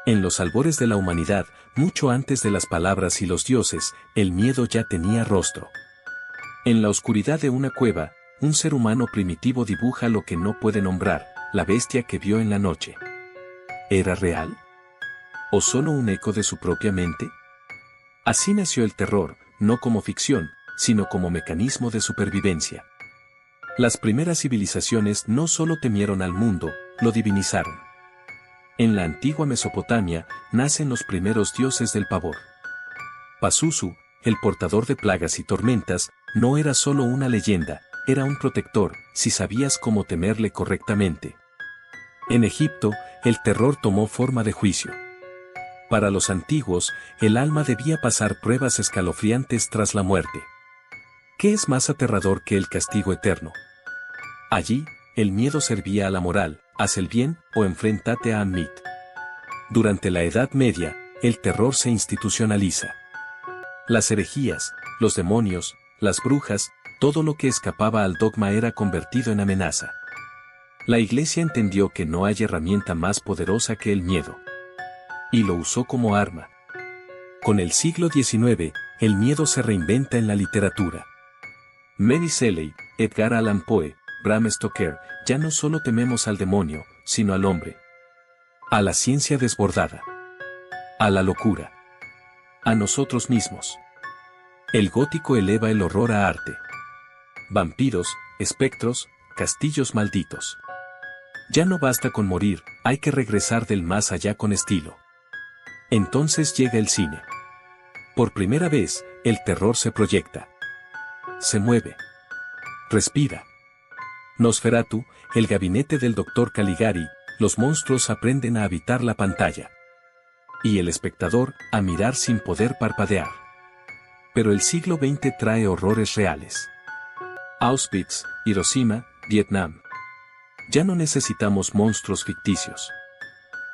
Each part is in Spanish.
En los albores de la humanidad, mucho antes de las palabras y los dioses, el miedo ya tenía rostro. En la oscuridad de una cueva, un ser humano primitivo dibuja lo que no puede nombrar, la bestia que vio en la noche. ¿Era real? ¿O solo un eco de su propia mente? Así nació el terror, no como ficción, sino como mecanismo de supervivencia. Las primeras civilizaciones no solo temieron al mundo, lo divinizaron. En la antigua Mesopotamia, nacen los primeros dioses del pavor. Pazuzu, el portador de plagas y tormentas, no era solo una leyenda, era un protector, si sabías cómo temerle correctamente. En Egipto, el terror tomó forma de juicio. Para los antiguos, el alma debía pasar pruebas escalofriantes tras la muerte. ¿Qué es más aterrador que el castigo eterno? Allí, el miedo servía a la moral, haz el bien o enfréntate a Ammit. Durante la Edad Media, el terror se institucionaliza. Las herejías, los demonios, las brujas, todo lo que escapaba al dogma era convertido en amenaza. La Iglesia entendió que no hay herramienta más poderosa que el miedo. Y lo usó como arma. Con el siglo XIX, el miedo se reinventa en la literatura. Mary Shelley, Edgar Allan Poe, Bram Stoker, ya no solo tememos al demonio, sino al hombre. A la ciencia desbordada. A la locura. A nosotros mismos. El gótico eleva el horror a arte. Vampiros, espectros, castillos malditos. Ya no basta con morir, hay que regresar del más allá con estilo. Entonces llega el cine. Por primera vez, el terror se proyecta. Se mueve. Respira. Nosferatu, el gabinete del Dr. Caligari, los monstruos aprenden a habitar la pantalla. Y el espectador, a mirar sin poder parpadear. Pero el siglo XX trae horrores reales. Auschwitz, Hiroshima, Vietnam. Ya no necesitamos monstruos ficticios.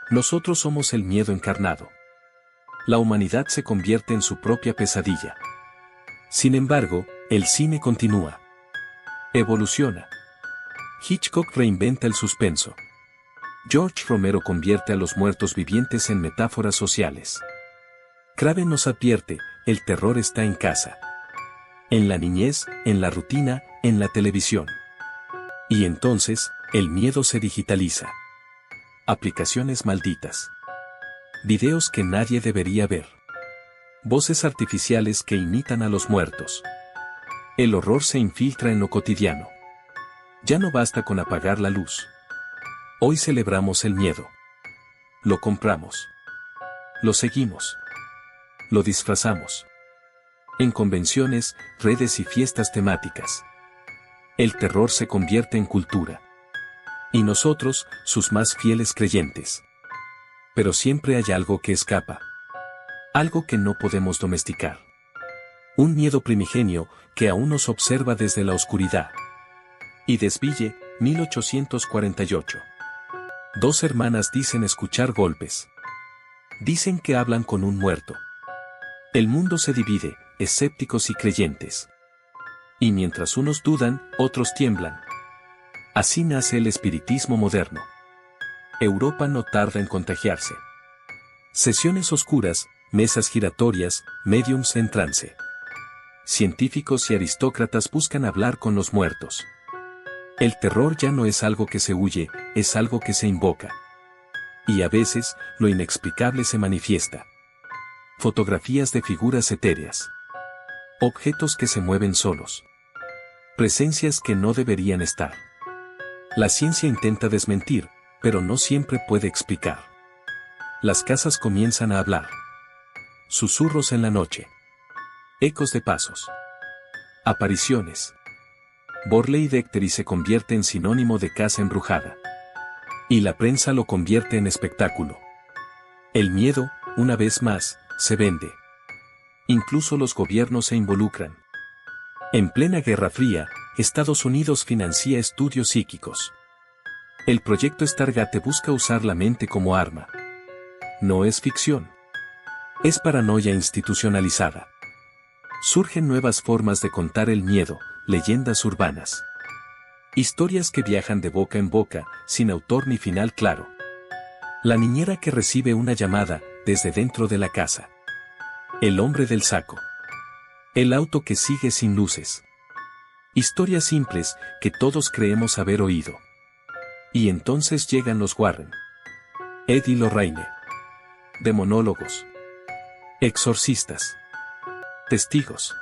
Nosotros somos el miedo encarnado. La humanidad se convierte en su propia pesadilla. Sin embargo, el cine continúa. Evoluciona. Hitchcock reinventa el suspenso. George Romero convierte a los muertos vivientes en metáforas sociales. Craven nos advierte, el terror está en casa. En la niñez, en la rutina, en la televisión. Y entonces, el miedo se digitaliza. Aplicaciones malditas. Videos que nadie debería ver. Voces artificiales que imitan a los muertos. El horror se infiltra en lo cotidiano. Ya no basta con apagar la luz. Hoy celebramos el miedo. Lo compramos. Lo seguimos. Lo disfrazamos. En convenciones, redes y fiestas temáticas. El terror se convierte en cultura. Y nosotros, sus más fieles creyentes. Pero siempre hay algo que escapa. Algo que no podemos domesticar. Un miedo primigenio que aún nos observa desde la oscuridad. Y Desville, 1848. Dos hermanas dicen escuchar golpes. Dicen que hablan con un muerto. El mundo se divide, escépticos y creyentes. Y mientras unos dudan, otros tiemblan. Así nace el espiritismo moderno. Europa no tarda en contagiarse. Sesiones oscuras, mesas giratorias, médiums en trance. Científicos y aristócratas buscan hablar con los muertos. El terror ya no es algo que se huye, es algo que se invoca. Y a veces, lo inexplicable se manifiesta. Fotografías de figuras etéreas. Objetos que se mueven solos. Presencias que no deberían estar. La ciencia intenta desmentir, pero no siempre puede explicar. Las casas comienzan a hablar. Susurros en la noche. Ecos de pasos. Apariciones. Borley Decteri se convierte en sinónimo de casa embrujada. Y la prensa lo convierte en espectáculo. El miedo, una vez más, se vende. Incluso los gobiernos se involucran. En plena Guerra Fría, Estados Unidos financia estudios psíquicos. El proyecto Stargate busca usar la mente como arma. No es ficción. Es paranoia institucionalizada. Surgen nuevas formas de contar el miedo, leyendas urbanas. Historias que viajan de boca en boca, sin autor ni final claro. La niñera que recibe una llamada desde dentro de la casa. El hombre del saco. El auto que sigue sin luces. Historias simples que todos creemos haber oído. Y entonces llegan los Warren. Ed y Lorraine. Demonólogos. Exorcistas. Testigos.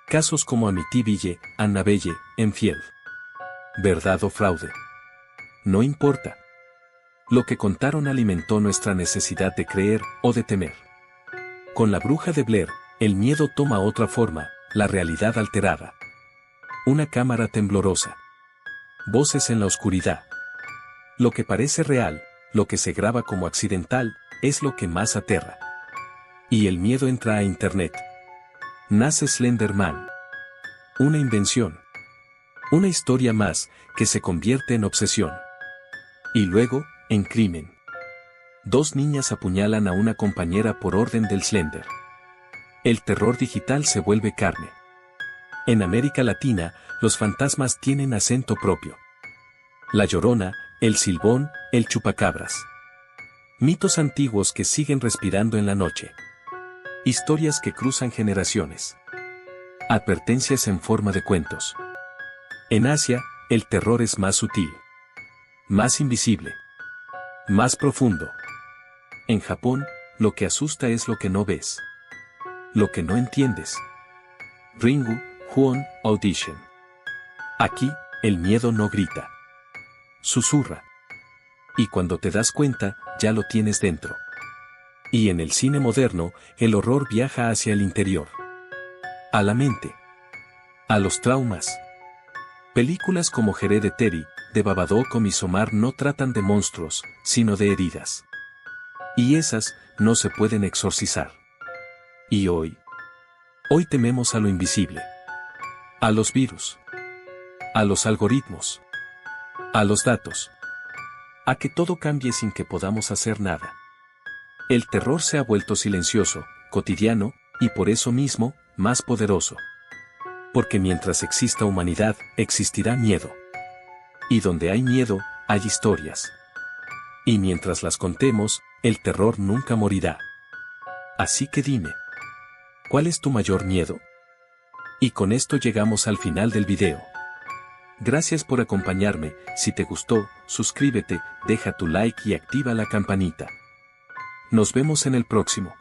Casos como Amityville, Annabelle, Enfield. ¿Verdad o fraude? No importa. Lo que contaron alimentó nuestra necesidad de creer o de temer. Con la bruja de Blair, el miedo toma otra forma, la realidad alterada. Una cámara temblorosa. Voces en la oscuridad. Lo que parece real, lo que se graba como accidental, es lo que más aterra. Y el miedo entra a Internet. Nace Slender Man. Una invención. Una historia más, que se convierte en obsesión. Y luego, en crimen. 2 niñas apuñalan a una compañera por orden del Slender. El terror digital se vuelve carne. En América Latina, los fantasmas tienen acento propio. La Llorona, el Silbón, el Chupacabras. Mitos antiguos que siguen respirando en la noche. Historias que cruzan generaciones. Advertencias en forma de cuentos. En Asia, el terror es más sutil. Más invisible. Más profundo. En Japón, lo que asusta es lo que no ves. Lo que no entiendes. Ringu, Huon, Audition. Aquí, el miedo no grita. Susurra. Y cuando te das cuenta, ya lo tienes dentro. Y en el cine moderno, el horror viaja hacia el interior. A la mente. A los traumas. Películas como Hereditary, de Babadook o Midsommar no tratan de monstruos, sino de heridas. Y esas, no se pueden exorcizar. Y hoy tememos a lo invisible. A los virus. A los algoritmos. A los datos. A que todo cambie sin que podamos hacer nada. El terror se ha vuelto silencioso, cotidiano, y por eso mismo, más poderoso. Porque mientras exista humanidad, existirá miedo. Y donde hay miedo, hay historias. Y mientras las contemos, el terror nunca morirá. Así que dime, ¿cuál es tu mayor miedo? Y con esto llegamos al final del video. Gracias por acompañarme, si te gustó, suscríbete, deja tu like y activa la campanita. Nos vemos en el próximo.